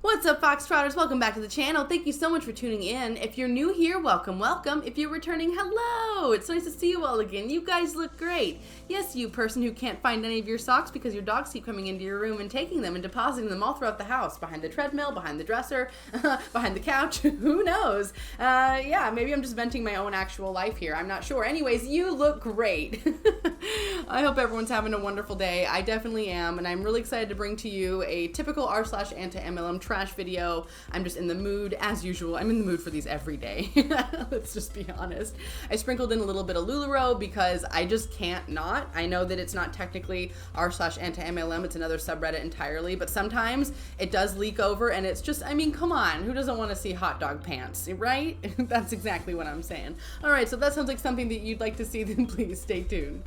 What's up, Foxtrotters? Welcome back to the channel. Thank you so much for tuning in. If you're new here, welcome, welcome. If you're returning, hello. It's nice to see you all again. You guys look great. Yes, you person who can't find any of your socks because your dogs keep coming into your room and taking them and depositing them all throughout the house, behind the treadmill, behind the dresser, behind the couch. Who knows? Yeah, maybe I'm just venting my own actual life here. I'm not sure. Anyways, you look great. I hope everyone's having a wonderful day. I definitely am, and I'm really excited to bring to you a typical r/anti-MLM trash video. I'm just in the mood, as usual. I'm in the mood for these every day. Let's just be honest. I sprinkled in a little bit of LuLaRoe because I just can't not. I know that it's not technically r/anti-MLM. It's another subreddit entirely, but sometimes it does leak over, and it's just, I mean, come on. Who doesn't want to see hot dog pants, right? That's exactly what I'm saying. All right, so if that sounds like something that you'd like to see, then please stay tuned.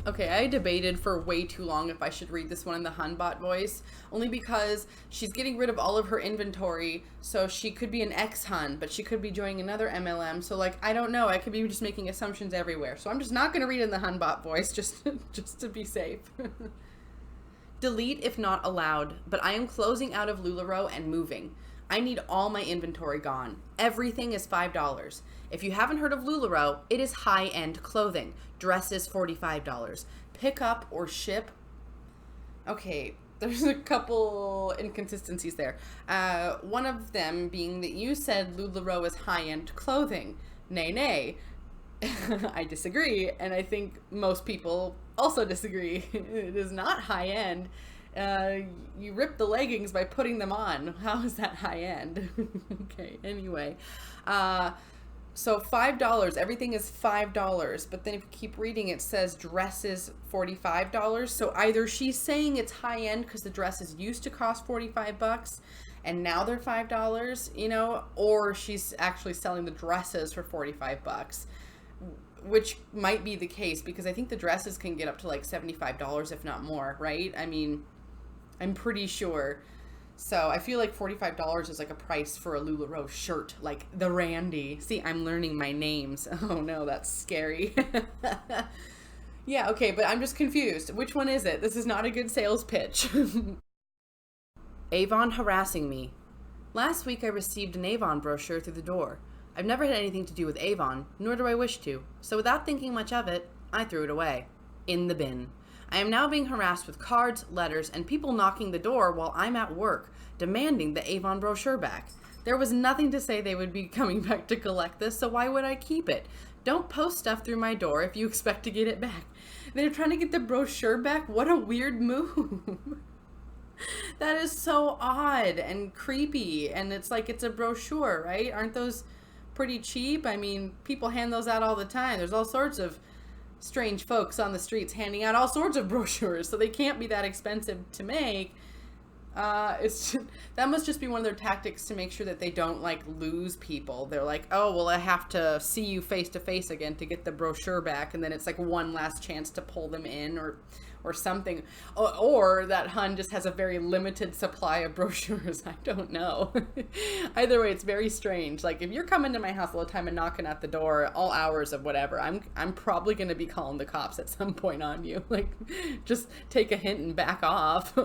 Okay, I debated for way too long if I should read this one in the Hunbot voice, only because she's getting rid of all of her inventory, so she could be an ex-Hun, but she could be joining another MLM, so like, I don't know, I could be just making assumptions everywhere, so I'm just not going to read it in the Hunbot voice, just to be safe. Delete if not allowed, but I am closing out of LuLaRoe and moving. I need all my inventory gone. Everything is $5. If you haven't heard of LuLaRoe, it is high-end clothing. Dresses, $45. Pick up or ship. Okay, there's a couple inconsistencies there. One of them being that you said LuLaRoe is high-end clothing. Nay. I disagree, and I think most people also disagree. It is not high-end. You rip the leggings by putting them on. How is that high-end? Okay, anyway. So $5, everything is $5, but then if you keep reading, it says dresses $45. So either she's saying it's high-end because the dresses used to cost $45 and now they're $5, you know, or she's actually selling the dresses for $45, which might be the case because I think the dresses can get up to like $75 if not more, right? I mean, I'm pretty sure. So I feel like $45 is like a price for a LuLaRoe shirt, like the Randy. See, I'm learning my names. Oh no, that's scary. Yeah, okay, but I'm just confused. Which one is it? This is not a good sales pitch. Avon harassing me. Last week I received an Avon brochure through the door. I've never had anything to do with Avon, nor do I wish to. So without thinking much of it, I threw it away. In the bin. I am now being harassed with cards, letters, and people knocking the door while I'm at work, demanding the Avon brochure back. There was nothing to say they would be coming back to collect this, so why would I keep it? Don't post stuff through my door if you expect to get it back. They're trying to get the brochure back? What a weird move. That is so odd and creepy, and it's like it's a brochure, right? Aren't those pretty cheap? I mean, people hand those out all the time. There's all sorts of strange folks on the streets handing out all sorts of brochures, so they can't be that expensive to make. It's just, that must just be one of their tactics to make sure that they don't like lose people. They're like, oh well, I have to see you face to face again to get the brochure back, and then it's like one last chance to pull them in or something, or that Hun just has a very limited supply of brochures. I don't know. Either way, it's very strange. Like if you're coming to my house all the time and knocking at the door all hours of whatever, I'm probably going to be calling the cops at some point on you. Like just take a hint and back off.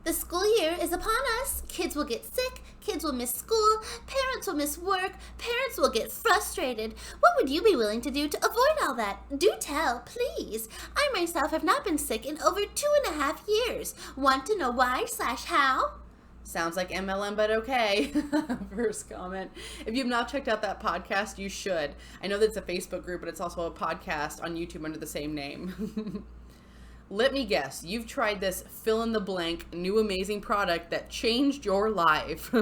The school year is upon us. Kids will get sick, kids will miss school, parents will miss work, parents will get frustrated. What would you be willing to do to avoid all that? Do tell, please. I myself have not been sick in over 2.5 years. Want to know why/how? Sounds like MLM, but okay. First comment. If you've not checked out that podcast, you should. I know that it's a Facebook group, but it's also a podcast on YouTube under the same name. Let me guess, you've tried this fill-in-the-blank new amazing product that changed your life.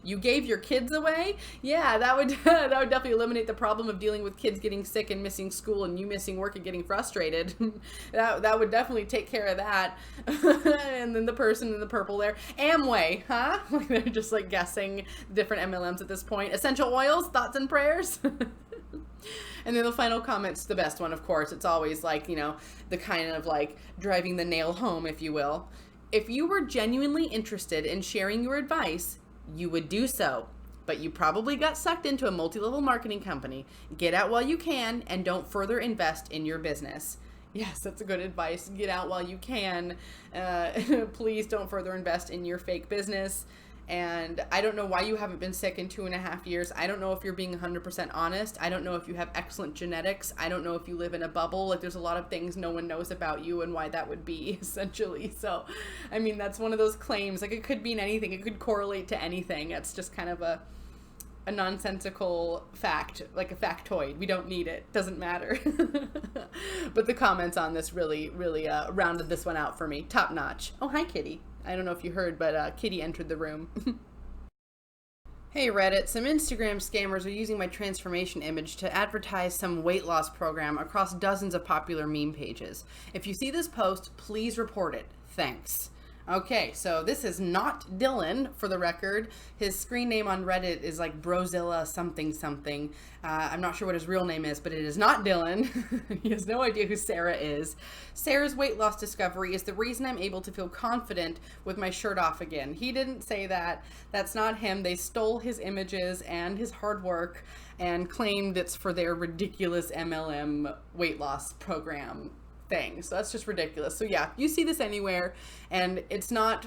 You gave your kids away? Yeah, that would definitely eliminate the problem of dealing with kids getting sick and missing school and you missing work and getting frustrated. that would definitely take care of that. And then the person in the purple there, Amway, huh? They're just like guessing different MLMs at this point. Essential oils, thoughts and prayers? And then the final comment's the best one, of course. It's always like, you know, the kind of like driving the nail home, if you will. If you were genuinely interested in sharing your advice, you would do so. But you probably got sucked into a multi-level marketing company. Get out while you can and don't further invest in your business. Yes, that's a good advice. Get out while you can. Please don't further invest in your fake business. And I don't know why you haven't been sick in 2.5 years. I don't know if you're being 100% honest. I don't know if you have excellent genetics. I don't know if you live in a bubble. Like, there's a lot of things no one knows about you and why that would be, essentially. So, I mean, that's one of those claims. Like, it could mean anything. It could correlate to anything. It's just kind of a nonsensical fact, like a factoid. We don't need it. Doesn't matter. But the comments on this really rounded this one out for me. Top notch. Oh, hi, Kitty. I don't know if you heard, but Kitty entered the room. Hey Reddit, some Instagram scammers are using my transformation image to advertise some weight loss program across dozens of popular meme pages. If you see this post, please report it. Thanks. Okay, so this is not Dylan, for the record. His screen name on Reddit is like Brozilla something something. I'm not sure what his real name is, but it is not Dylan. He has no idea who Sarah is. Sarah's weight loss discovery is the reason I'm able to feel confident with my shirt off again. He didn't say that. That's not him. They stole his images and his hard work and claimed it's for their ridiculous MLM weight loss program thing. So that's just ridiculous. So yeah, you see this anywhere, and it's not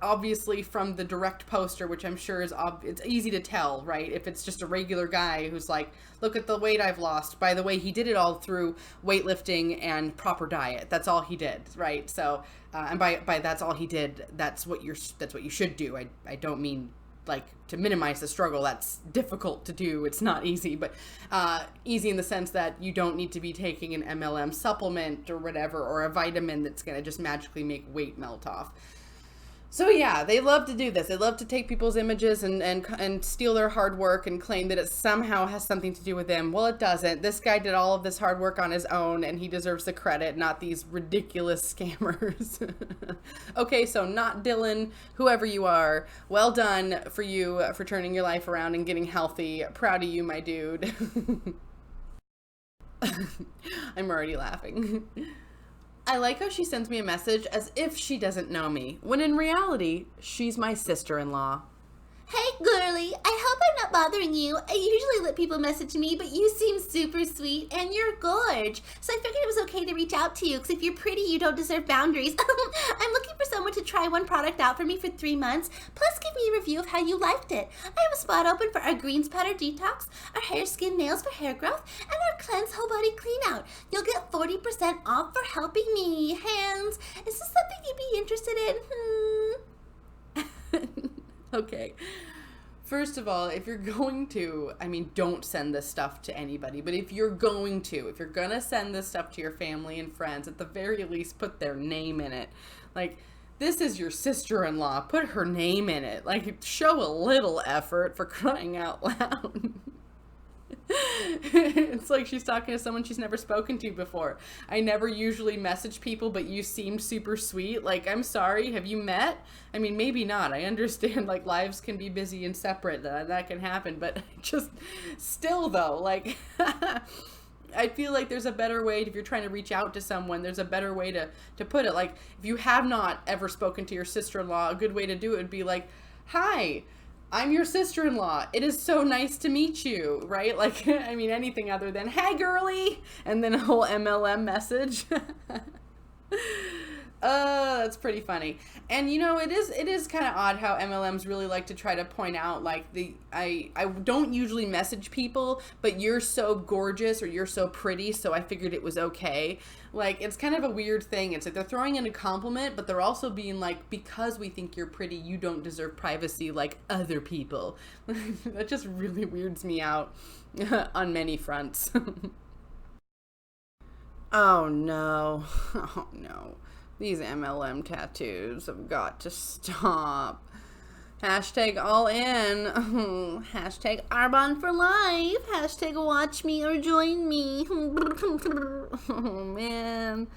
obviously from the direct poster, which I'm sure is it's easy to tell, right? If it's just a regular guy who's like, look at the weight I've lost. By the way, he did it all through weightlifting and proper diet. That's all he did, right? So and by that's all he did. That's what you should do. I don't mean like to minimize the struggle. That's difficult to do. It's not easy, but easy in the sense that you don't need to be taking an MLM supplement or whatever, or a vitamin that's going to just magically make weight melt off. So yeah, they love to do this. They love to take people's images and steal their hard work and claim that it somehow has something to do with them. Well, it doesn't. This guy did all of this hard work on his own, and he deserves the credit, not these ridiculous scammers. Okay, so not Dylan, whoever you are, well done for you for turning your life around and getting healthy. Proud of you, my dude. I'm already laughing. I like how she sends me a message as if she doesn't know me, when in reality, she's my sister-in-law. Hey, girly, I hope I'm not bothering you. I usually let people message me, but you seem super sweet, and you're gorge. So I figured it was okay to reach out to you, because if you're pretty, you don't deserve boundaries. I'm looking for someone to try one product out for me for 3 months, plus give me a review of how you liked it. I have a spot open for our greens powder detox, our hair, skin, nails for hair growth, and our cleanse whole body clean out. You'll get 40% off for helping me. Hands. Is this something you'd be interested in? Okay. First of all, if you're going to, I mean, don't send this stuff to anybody, but if you're going to send this stuff to your family and friends, at the very least, put their name in it. Like, this is your sister-in-law. Put her name in it. Like, show a little effort, for crying out loud. It's like she's talking to someone she's never spoken to before. I never usually message people, but you seemed super sweet. Like, I'm sorry, have you met? I mean, maybe not. I understand, like, lives can be busy and separate. That can happen, but just still, though, like, I feel like there's a better way. If you're trying to reach out to someone, there's a better way to put it. Like, if you have not ever spoken to your sister-in-law, a good way to do it would be like, hi, I'm your sister-in-law. It is so nice to meet you, right? Like, I mean, anything other than, hey, girly, and then a whole MLM message. That's pretty funny. And you know, it is kind of odd how MLMs really like to try to point out, like, I don't usually message people, but you're so gorgeous or you're so pretty, so I figured it was okay. Like, it's kind of a weird thing. It's like they're throwing in a compliment, but they're also being like, because we think you're pretty, you don't deserve privacy like other people. That just really weirds me out on many fronts. Oh no. Oh no. These MLM tattoos have got to stop. Hashtag all in. Hashtag Avon for life. Hashtag watch me or join me. Oh man.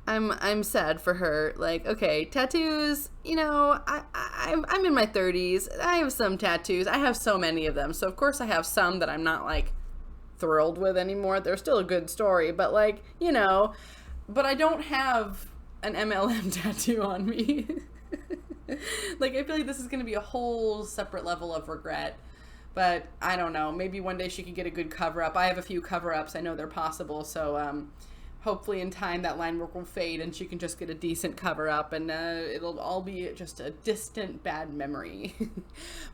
I'm sad for her. Like, okay, tattoos, you know, I'm in my 30s. I have some tattoos. I have so many of them. So of course I have some that I'm not like thrilled with anymore. They're still a good story, but like, you know, but I don't have an MLM tattoo on me. Like, I feel like this is going to be a whole separate level of regret. But I don't know. Maybe one day she could get a good cover-up. I have a few cover-ups. I know they're possible. So hopefully in time that line work will fade and she can just get a decent cover-up, and it'll all be just a distant bad memory.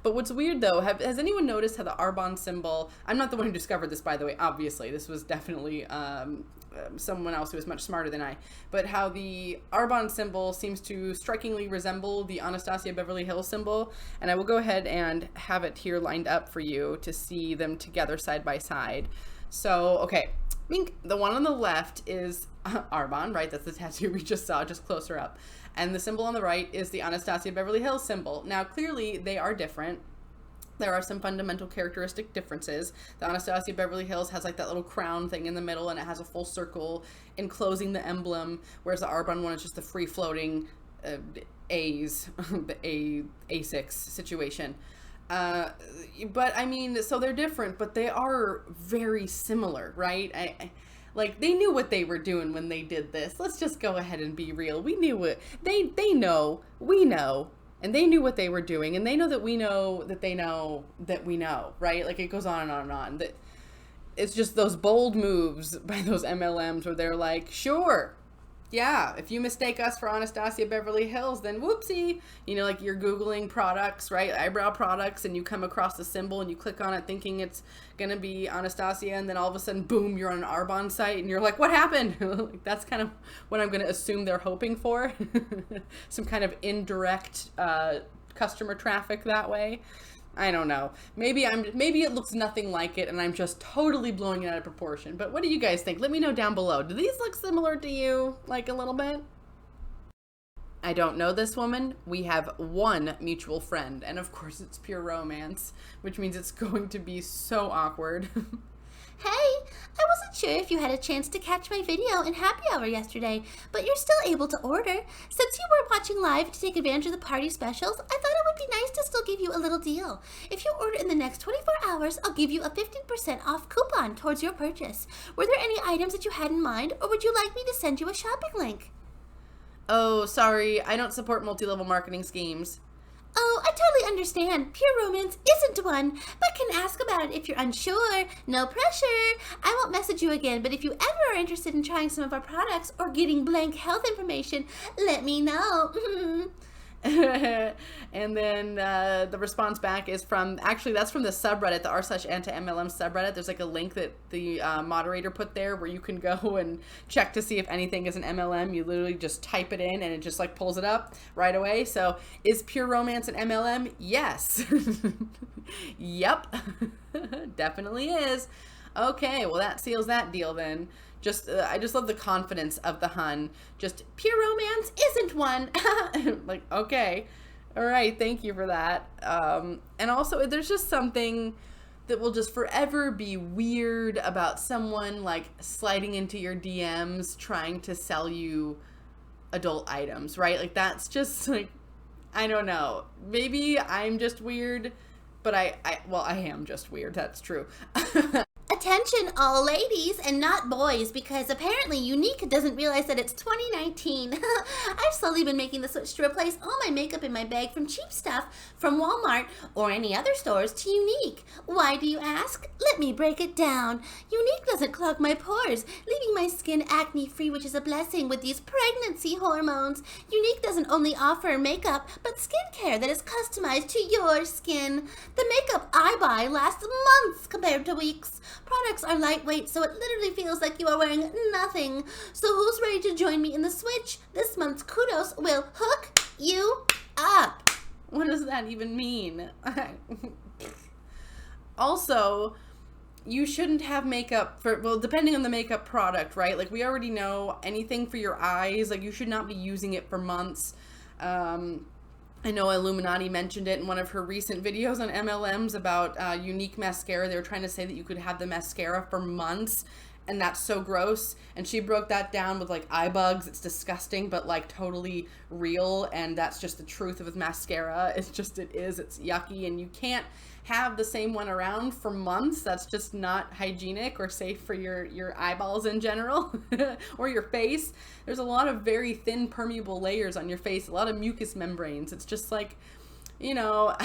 But what's weird though, has anyone noticed how the Avon symbol, I'm not the one who discovered this, by the way, obviously. This was definitely someone else who was much smarter than I, but how the Avon symbol seems to strikingly resemble the Anastasia Beverly Hills symbol. And I will go ahead and have it here lined up for you to see them together side by side. So, okay, I think the one on the left is Avon, right? That's the tattoo we just saw, just closer up. And the symbol on the right is the Anastasia Beverly Hills symbol. Now, clearly they are different. There are some fundamental characteristic differences. The Anastasia Beverly Hills has like that little crown thing in the middle, and it has a full circle enclosing the emblem, whereas the Avon one is just the free-floating A's, the A6 situation. But I mean, so they're different, but they are very similar, right? Like, they knew what they were doing when they did this. Let's just go ahead and be real. We knew it. They know, we know. And they knew what they were doing, and they know that we know that they know that we know, right? Like, it goes on and on and on. That it's just those bold moves by those MLMs where they're like, sure, yeah, if you mistake us for Anastasia Beverly Hills, then whoopsie. You know, like you're Googling products, right? Eyebrow products, and you come across the symbol and you click on it thinking it's going to be Anastasia, and then all of a sudden, boom, you're on an Avon site and you're like, what happened? Like, that's kind of what I'm going to assume they're hoping for. Some kind of indirect customer traffic that way. I don't know. Maybe it looks nothing like it and I'm just totally blowing it out of proportion. But what do you guys think? Let me know down below. Do these look similar to you? Like a little bit? I don't know this woman. We have one mutual friend, and of course it's pure romance, which means it's going to be so awkward. Hey, I wasn't sure if you had a chance to catch my video in Happy Hour yesterday, but you're still able to order. Since you were watching live to take advantage of the party specials, I thought it would be nice to still give you a little deal. If you order in the next 24 hours, I'll give you a 15% off coupon towards your purchase. Were there any items that you had in mind, or would you like me to send you a shopping link? Oh, sorry, I don't support multi-level marketing schemes. Oh, I totally understand. Pure romance isn't one, but can ask about it if you're unsure. No pressure. I won't message you again, but if you ever are interested in trying some of our products or getting blank health information, let me know. And then the response back is from, actually that's from the subreddit, the r/antiMLM subreddit. There's like a link that the moderator put there where you can go and check to see if anything is an MLM. You literally just type it in and it just like pulls it up right away. So is pure romance an MLM? Yes. Yep. Definitely is. Okay, well that seals that deal then. I just love the confidence of the Hun. Just pure romance isn't one. Like, okay. All right. Thank you for that. And also there's just something that will just forever be weird about someone like sliding into your DMs trying to sell you adult items, right? Like that's just like, I don't know. Maybe I'm just weird, but I am just weird. That's true. Attention all ladies and not boys, because apparently Unique doesn't realize that it's 2019. I've slowly been making the switch to replace all my makeup in my bag from cheap stuff from Walmart or any other stores to Unique. Why do you ask? Let me break it down. Unique doesn't clog my pores, leaving my skin acne free, which is a blessing with these pregnancy hormones. Unique doesn't only offer makeup, but skincare that is customized to your skin. The makeup I buy lasts months compared to weeks. Products are lightweight, so it literally feels like you are wearing nothing. So who's ready to join me in the switch? This month's kudos will hook you up. What does that even mean? Also, you shouldn't have makeup for, well, depending on the makeup product, right? Like we already know anything for your eyes, like you should not be using it for months. I know Illuminati mentioned it in one of her recent videos on MLMs about Unique mascara. They were trying to say that you could have the mascara for months, and that's so gross. And she broke that down with like eye bugs. It's disgusting, but like totally real, and that's just the truth of mascara. It's yucky, and you can't have the same one around for months. That's just not hygienic or safe for your eyeballs in general or your face. There's a lot of very thin permeable layers on your face, a lot of mucous membranes. It's just like, you know,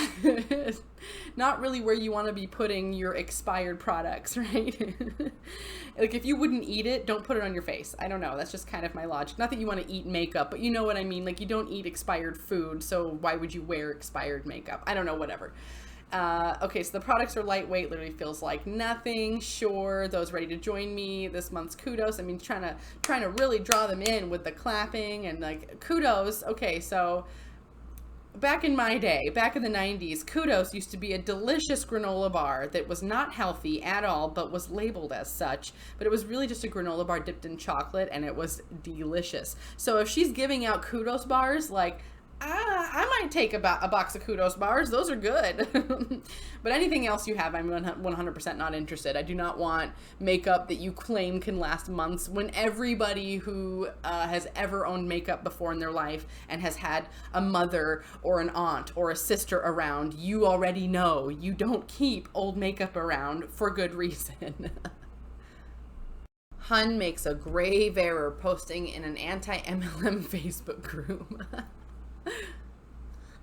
not really where you want to be putting your expired products, right? Like, if you wouldn't eat it, don't put it on your face. I don't know. That's just kind of my logic. Not that you want to eat makeup, but you know what I mean? Like, you don't eat expired food, so why would you wear expired makeup? I don't know, whatever. Okay, so the products are lightweight, literally feels like nothing. Sure, those ready to join me this month's kudos. I mean, trying to really draw them in with the clapping and like kudos. Okay, so back in my day, back in the 90s, Kudos used to be a delicious granola bar that was not healthy at all, but was labeled as such. But it was really just a granola bar dipped in chocolate, and it was delicious. So if she's giving out Kudos bars, like, I might take a box of Kudos bars. Those are good. But anything else you have, I'm 100% not interested. I do not want makeup that you claim can last months when everybody who has ever owned makeup before in their life and has had a mother or an aunt or a sister around, you already know you don't keep old makeup around for good reason. Hun makes a grave error posting in an anti-MLM Facebook group.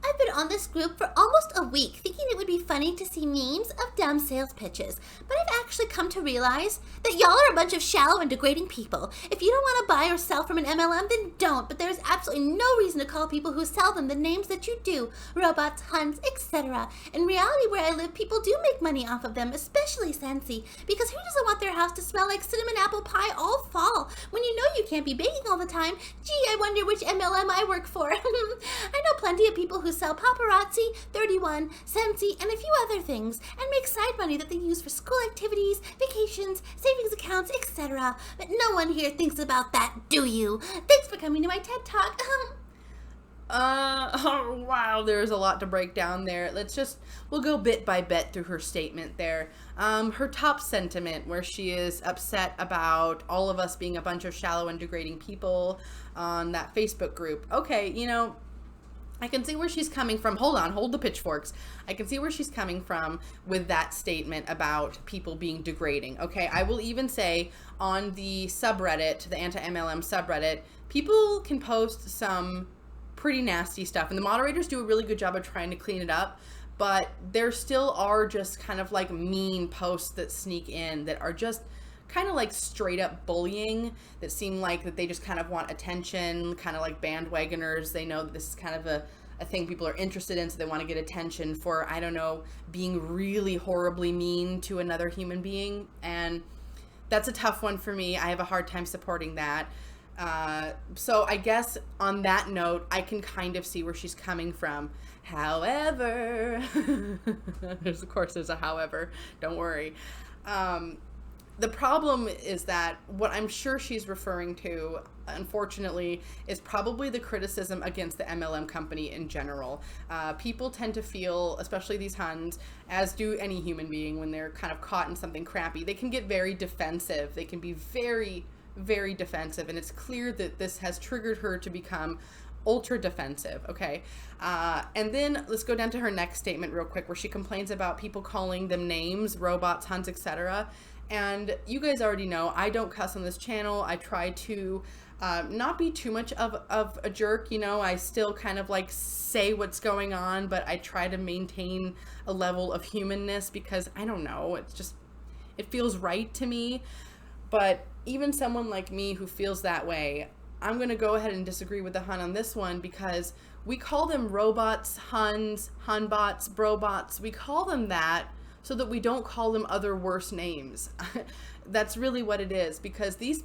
I've been on this group for almost a week thinking it would be funny to see memes of dumb sales pitches, but I've actually come to realize that y'all are a bunch of shallow and degrading people. If you don't want to buy or sell from an MLM, then don't, but there's absolutely no reason to call people who sell them the names that you do, robots, Huns, etc. In reality, where I live, people do make money off of them, especially Scentsy, because who doesn't want their house to smell like cinnamon apple pie all fall when you know you can't be baking all the time? Gee, I wonder which MLM I work for. I know plenty of people who sell paparazzi, 31, Scentsy, and a few other things, and make side money that they use for school activities, vacations, savings accounts, etc. But no one here thinks about that, do you? Thanks for coming to my TED Talk. Oh, wow, there's a lot to break down there. We'll go bit by bit through her statement there. Her top sentiment, where she is upset about all of us being a bunch of shallow and degrading people on that Facebook group. Okay, I can see where she's coming from. Hold on, hold the pitchforks. I can see where she's coming from with that statement about people being degrading. Okay, I will even say on the subreddit, the anti-MLM subreddit, people can post some pretty nasty stuff, and the moderators do a really good job of trying to clean it up, but there still are just kind of like mean posts that sneak in that are just kind of like straight up bullying, that seem like that they just kind of want attention, kind of like bandwagoners. They know that this is kind of a thing people are interested in, so they want to get attention for, I don't know, being really horribly mean to another human being. And that's a tough one for me. I have a hard time supporting that. So I guess on that note, I can kind of see where she's coming from. However, of course there's a however, don't worry. The problem is that what I'm sure she's referring to, unfortunately, is probably the criticism against the MLM company in general. People tend to feel, especially these Huns, as do any human being, when they're kind of caught in something crappy, they can get very defensive. They can be very, very defensive, and it's clear that this has triggered her to become ultra defensive. Okay, and then let's go down to her next statement real quick, where she complains about people calling them names, robots, Huns, etc. And you guys already know I don't cuss on this channel. I try to not be too much of a jerk. I still kind of like say what's going on, but I try to maintain a level of humanness, because I don't know, it feels right to me. But even someone like me who feels that way, I'm going to go ahead and disagree with the Hun on this one, because we call them robots, Huns, Hunbots, brobots. We call them that so that we don't call them other worse names. That's really what it is, because these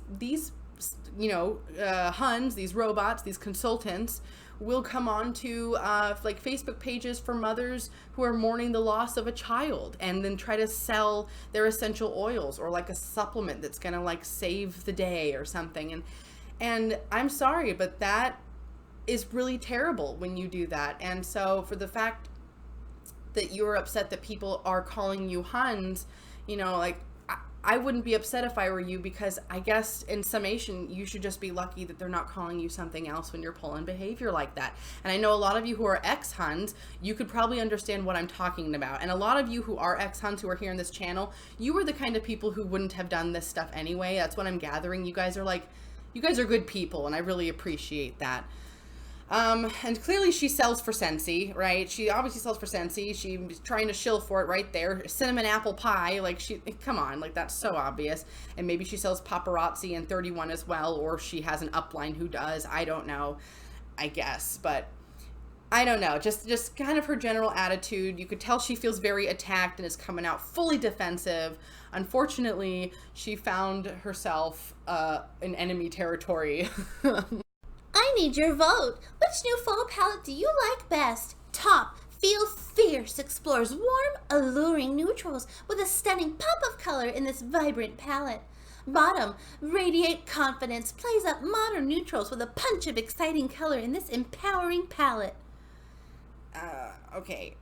Huns, these robots, these consultants will come on to like Facebook pages for mothers who are mourning the loss of a child, and then try to sell their essential oils or like a supplement that's gonna like save the day or something. And I'm sorry, but that is really terrible when you do that. And so for the fact that you're upset that people are calling you Huns, I wouldn't be upset if I were you, because I guess in summation, you should just be lucky that they're not calling you something else when you're pulling behavior like that. And I know a lot of you who are ex-Huns, you could probably understand what I'm talking about. And a lot of you who are ex-Huns who are here on this channel, you were the kind of people who wouldn't have done this stuff anyway. That's what I'm gathering. You guys are good people, and I really appreciate that. And clearly she sells for Scentsy, right? She obviously sells for Scentsy. She's trying to shill for it right there. Cinnamon apple pie, like come on, like that's so obvious. And maybe she sells paparazzi and 31 as well, or she has an upline who does. I don't know, I guess, but I don't know. Just kind of her general attitude. You could tell she feels very attacked and is coming out fully defensive. Unfortunately, she found herself in enemy territory. I need your vote. Which new fall palette do you like best? Top, feel fierce, explores warm, alluring neutrals with a stunning pop of color in this vibrant palette. Bottom, radiate confidence, plays up modern neutrals with a punch of exciting color in this empowering palette. Okay.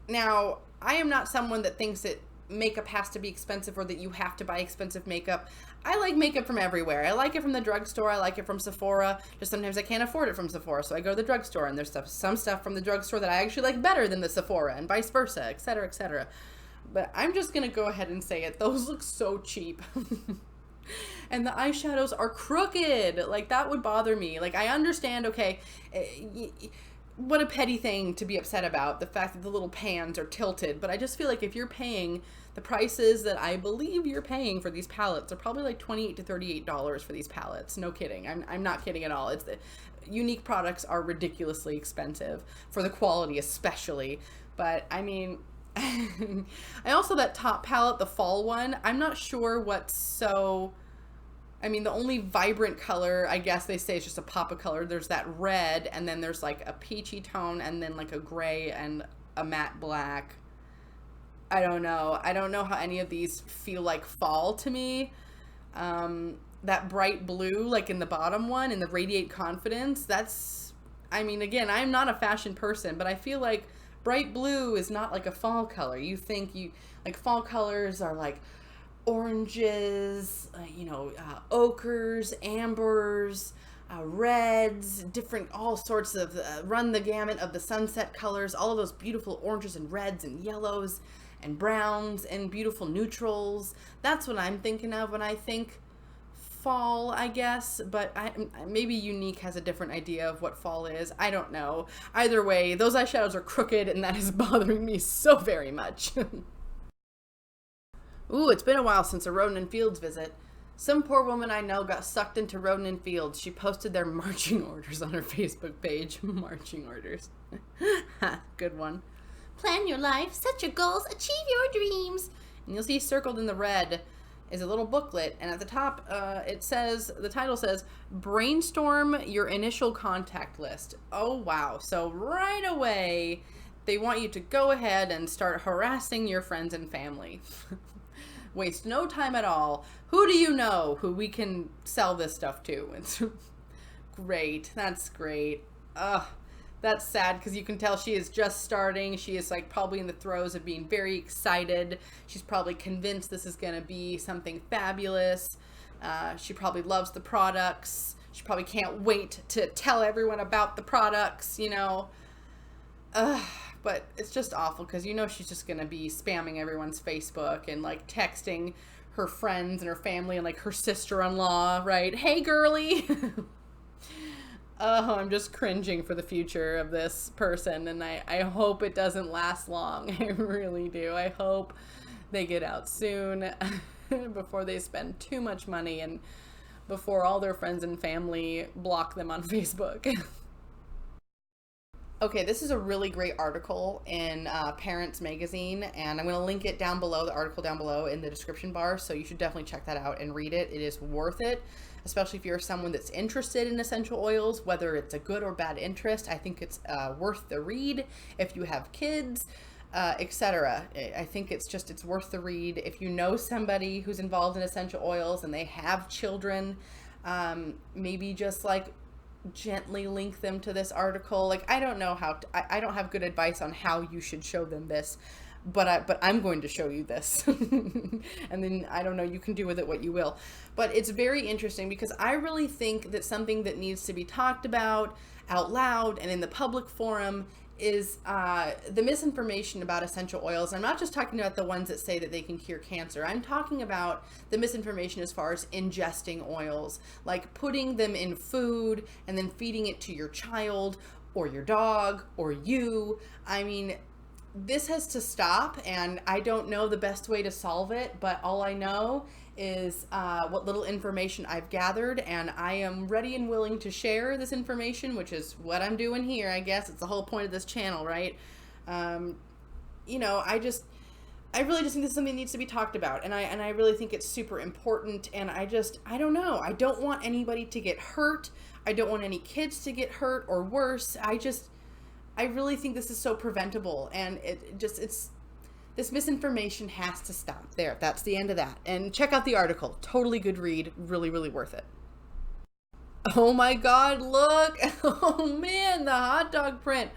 Now, I am not someone that thinks that makeup has to be expensive or that you have to buy expensive makeup. I like makeup from everywhere. I like it from the drugstore. I like it from Sephora. Just sometimes I can't afford it from Sephora, so I go to the drugstore, and there's some stuff from the drugstore that I actually like better than the Sephora, and vice versa, etc., etc. But I'm just gonna go ahead and say it. Those look so cheap. And the eyeshadows are crooked. Like, that would bother me. Like, I understand, okay, what a petty thing to be upset about, the fact that the little pans are tilted, but I just feel like if you're paying the prices that I believe you're paying for these palettes, are probably like $28 to $38 for these palettes. No kidding. I'm not kidding at all. It's the unique products are ridiculously expensive for the quality, especially. But I mean, I also, that top palette, the fall one, I'm not sure what's so, I mean, the only vibrant color, I guess they say, is just a pop of color. There's that red, and then there's like a peachy tone, and then like a gray and a matte black. I don't know. I don't know how any of these feel like fall to me. That bright blue, like in the bottom one, in the Radiate Confidence, that's, I mean, again, I'm not a fashion person, but I feel like bright blue is not like a fall color. You think like fall colors are like oranges, ochres, ambers, reds, different, all sorts of, run the gamut of the sunset colors, all of those beautiful oranges and reds and yellows and browns and beautiful neutrals. That's what I'm thinking of when I think fall, I guess, but maybe Unique has a different idea of what fall is. I don't know. Either way, those eyeshadows are crooked, and that is bothering me so very much. Ooh, it's been a while since a Roden and Fields visit. Some poor woman I know got sucked into Roden and Fields. She posted their marching orders on her Facebook page. Marching orders. Good one. Plan your life, set your goals, achieve your dreams. And you'll see circled in the red is a little booklet, and at the top the title says, brainstorm your initial contact list. Oh wow. So right away they want you to go ahead and start harassing your friends and family. Waste no time at all. Who do you know who we can sell this stuff to? It's great. That's great. Ugh. That's sad, because you can tell she is just starting. She is like probably in the throes of being very excited. She's probably convinced this is going to be something fabulous. She probably loves the products. She probably can't wait to tell everyone about the products, But it's just awful, because she's just going to be spamming everyone's Facebook and like texting her friends and her family and like her sister-in-law, right? Hey, girly. Oh, I'm just cringing for the future of this person, and I hope it doesn't last long. I really do. I hope they get out soon before they spend too much money and before all their friends and family block them on Facebook. Okay, this is a really great article in Parents Magazine, and I'm going to link it down below, the article down below in the description bar, so you should definitely check that out and read it. It is worth it, especially if you're someone that's interested in essential oils, whether it's a good or bad interest. I think it's worth the read if you have kids, etc. I think it's worth the read. If you know somebody who's involved in essential oils and they have children, maybe just like gently link them to this article. Like, I don't know how I don't have good advice on how you should show them this, but I'm going to show you this. And then I don't know, you can do with it what you will. But it's very interesting, because I really think that something that needs to be talked about out loud and in the public forum is the misinformation about essential oils. I'm not just talking about the ones that say that they can cure cancer. I'm talking about the misinformation as far as ingesting oils, like putting them in food and then feeding it to your child or your dog or you. I mean, this has to stop, and I don't know the best way to solve it, but all I know is what little information I've gathered, and I am ready and willing to share this information, which is what I'm doing here. I guess it's the whole point of this channel, right? You know, I really just think this is something that needs to be talked about, and I really think it's super important, and I don't know. I don't want anybody to get hurt. I don't want any kids to get hurt or worse. I really think this is so preventable, and this misinformation has to stop. There, that's the end of that. And check out the article. Totally good read. Really, really worth it. Oh my God, look. Oh man, the hot dog print.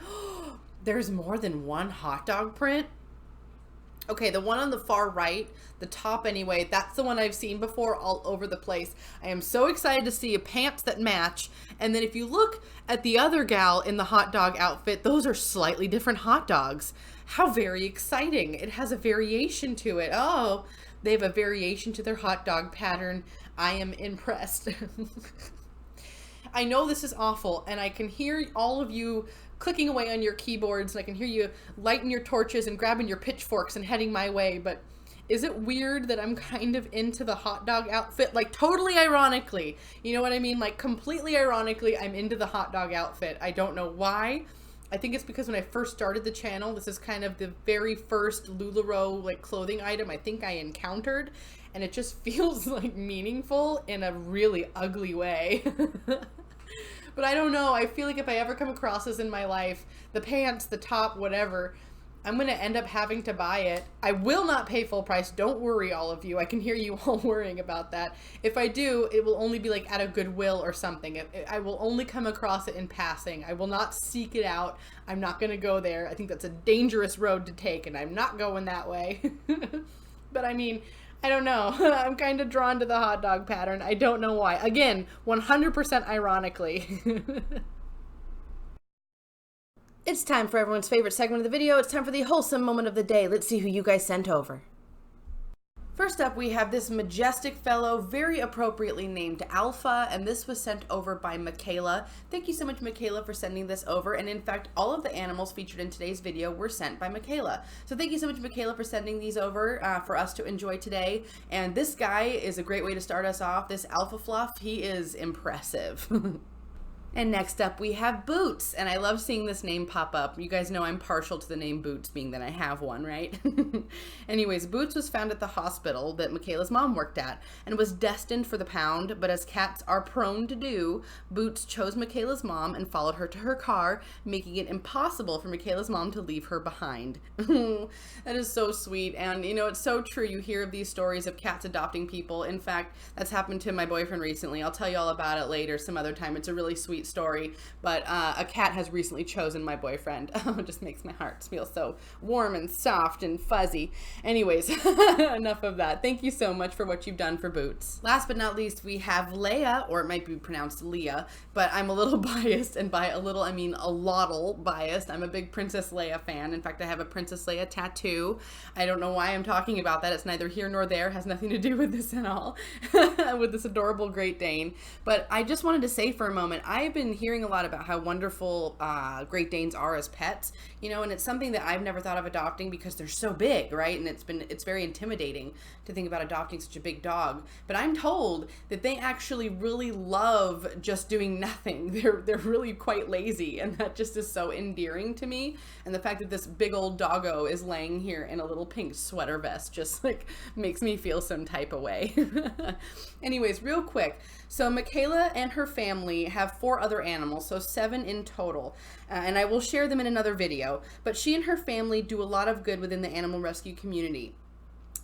There's more than one hot dog print? Okay, the one on the far right, the top anyway, that's the one I've seen before all over the place. I am so excited to see pants that match. And then if you look at the other gal in the hot dog outfit, those are slightly different hot dogs. How very exciting. It has a variation to it. Oh, they have a variation to their hot dog pattern. I am impressed. I know this is awful, and I can hear all of you clicking away on your keyboards, and I can hear you lighting your torches and grabbing your pitchforks and heading my way, but is it weird that I'm kind of into the hot dog outfit? Like, totally ironically, you know what I mean? Like, completely ironically, I'm into the hot dog outfit. I don't know why. I think it's because when I first started the channel, this is kind of the very first LuLaRoe like clothing item I think I encountered, and it just feels like meaningful in a really ugly way. But I don't know, I feel like if I ever come across this in my life, the pants, the top, whatever, I'm going to end up having to buy it. I will not pay full price. Don't worry, all of you. I can hear you all worrying about that. If I do, it will only be like at a Goodwill or something. I will only come across it in passing. I will not seek it out. I'm not going to go there. I think that's a dangerous road to take, and I'm not going that way. But I mean, I don't know. I'm kind of drawn to the hot dog pattern. I don't know why. Again, 100% ironically. It's time for everyone's favorite segment of the video. It's time for the wholesome moment of the day. Let's see who you guys sent over. First up, we have this majestic fellow, very appropriately named Alpha, and this was sent over by Michaela. Thank you so much, Michaela, for sending this over, and in fact, all of the animals featured in today's video were sent by Michaela. So thank you so much, Michaela, for sending these over for us to enjoy today, and this guy is a great way to start us off. This Alpha Fluff, he is impressive. And next up we have Boots, and I love seeing this name pop up. You guys know I'm partial to the name Boots, being that I have one, right? Anyways, Boots was found at the hospital that Michaela's mom worked at and was destined for the pound, but as cats are prone to do, Boots chose Michaela's mom and followed her to her car, making it impossible for Michaela's mom to leave her behind. That is so sweet, and you know, it's so true. You hear of these stories of cats adopting people. In fact, that's happened to my boyfriend recently. I'll tell you all about it later some other time. It's a really sweet story, but a cat has recently chosen my boyfriend. It just makes my heart feel so warm and soft and fuzzy. Anyways, enough of that. Thank you so much for what you've done for Boots. Last but not least, we have Leia, or it might be pronounced Leah, but I'm a little biased, and by a little I mean a lottle biased. I'm a big Princess Leia fan. In fact, I have a Princess Leia tattoo. I don't know why I'm talking about that. It's neither here nor there. It has nothing to do with this at all. With this adorable Great Dane. But I just wanted to say for a moment, I've been hearing a lot about how wonderful Great Danes are as pets, you know, and it's something that I've never thought of adopting because they're so big, right? And it's very intimidating to think about adopting such a big dog. But I'm told that they actually really love just doing nothing. They're really quite lazy, and that just is so endearing to me. And the fact that this big old doggo is laying here in a little pink sweater vest just like makes me feel some type of way. Anyways, real quick. So Michaela and her family have 4 other animals, so 7 in total, and I will share them in another video, but she and her family do a lot of good within the animal rescue community.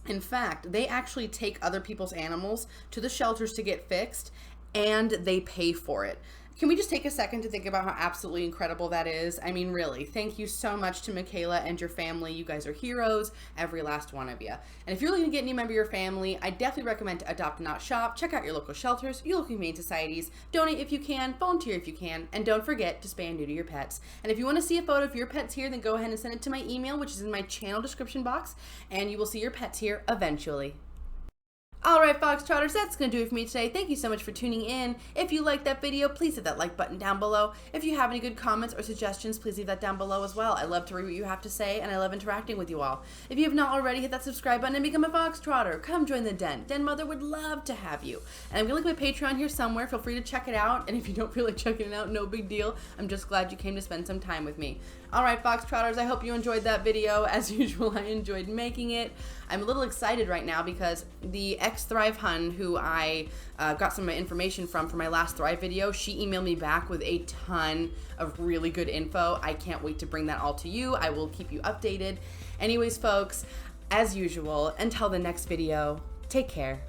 In fact, they actually take other people's animals to the shelters to get fixed, and they pay for it. Can we just take a second to think about how absolutely incredible that is? I mean, really, thank you so much to Michaela and your family. You guys are heroes, every last one of you. And if you're looking to get a new member of your family, I definitely recommend to adopt, not shop. Check out your local shelters, your local humane societies, donate if you can, volunteer if you can, and don't forget to spay and neuter your pets. And if you want to see a photo of your pets here, then go ahead and send it to my email, which is in my channel description box, and you will see your pets here eventually. Alright, Foxtrotters, that's going to do it for me today. Thank you so much for tuning in. If you liked that video, please hit that like button down below. If you have any good comments or suggestions, please leave that down below as well. I love to read what you have to say, and I love interacting with you all. If you have not already, hit that subscribe button and become a Foxtrotter. Come join the den. Den Mother would love to have you. And I'm going to link my Patreon here somewhere. Feel free to check it out. And if you don't feel like checking it out, no big deal. I'm just glad you came to spend some time with me. Alright, Foxtrotters, I hope you enjoyed that video. As usual, I enjoyed making it. I'm a little excited right now because the ex-Thrive Hun, who I got some information from for my last Thrive video, she emailed me back with a ton of really good info. I can't wait to bring that all to you. I will keep you updated. Anyways, folks, as usual, until the next video, take care.